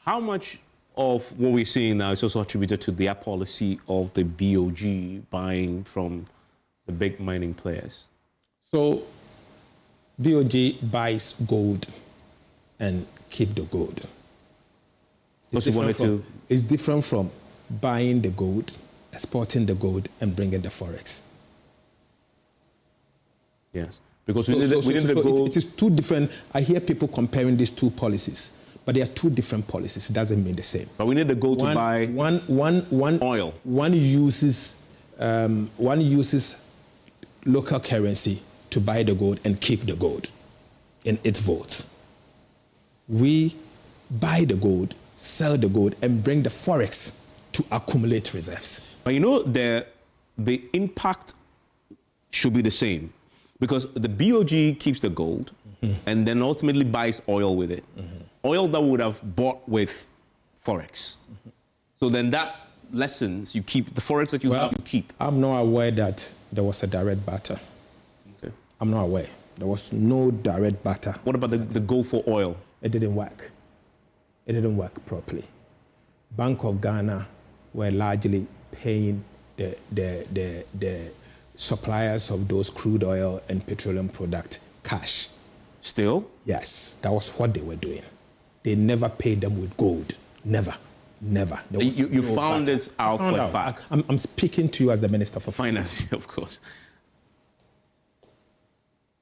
How much of what we're seeing now is also attributed to their policy of the BoG buying from the big mining players? So, BoG buys gold and keep the gold. It's different from buying the gold, exporting the gold, and bringing the forex. Yes, because within the gold... It is two different... I hear people comparing these two policies, but they are two different policies. It doesn't mean the same. But we need the gold to buy oil. One uses local currency to buy the gold and keep the gold in its vaults. We buy the gold, sell the gold, and bring the forex to accumulate reserves. But you know, the impact should be the same, because the BoG keeps the gold and then ultimately buys oil with it. Oil that would have bought with forex. So then that lessens, you keep the forex that you have, you keep. I'm not aware that there was a direct barter. Okay. I'm not aware. There was no direct barter. What about the gold for oil? It didn't work. It didn't work properly. Bank of Ghana were largely paying the suppliers of those crude oil and petroleum product cash. Still? Yes, that was what they were doing. They never paid them with gold. Never. Never. You found this out for a fact? I'm speaking to you as the Minister for Finance, of course.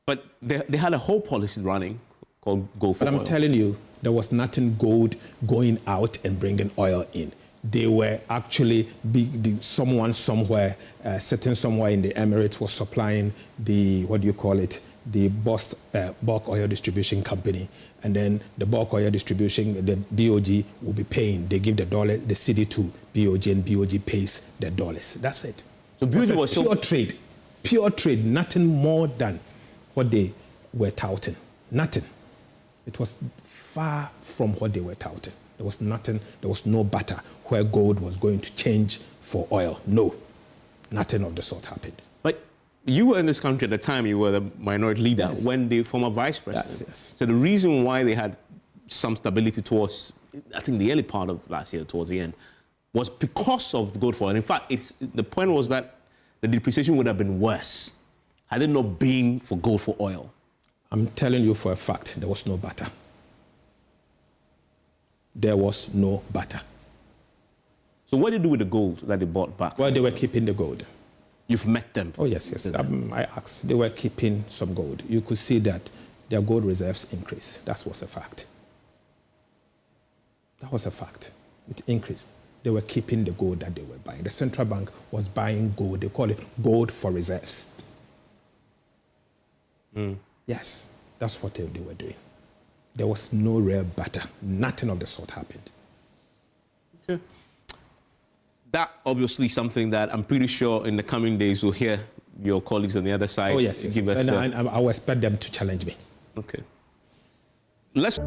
But they had a whole policy running called Gold for Oil. But I'm telling you, there was nothing gold going out and bringing oil in. They were actually, someone somewhere, sitting somewhere in the Emirates was supplying the, the BoG oil distribution company. And then the BoG oil distribution, the BoG will be paying. They give the cedi to BoG and BoG pays the dollars. That's it. So BoG was pure trade, nothing more than what they were touting. Nothing. It was far from what they were touting. There was nothing, there was no barter where gold was going to change for oil. No, nothing of the sort happened. But you were in this country at the time, you were the minority leader when the former vice president. Yes. So the reason why they had some stability towards, I think, the early part of last year, towards the end, was because of the gold for oil. In fact, the point was that the depreciation would have been worse had it not been for gold for oil. I'm telling you for a fact, there was no barter. There was no barter. So what did they do with the gold that they bought back? Well, they were keeping the gold. You've met them? Oh, yes. I asked. They were keeping some gold. You could see that their gold reserves increased. That was a fact. That was a fact. It increased. They were keeping the gold that they were buying. The central bank was buying gold. They call it gold for reserves. Yes, that's what they were doing. There was no real barter. Nothing of the sort happened. Okay. That obviously something that I'm pretty sure in the coming days we'll hear your colleagues on the other side. Oh, yes. And I will expect them to challenge me. Okay. Let's...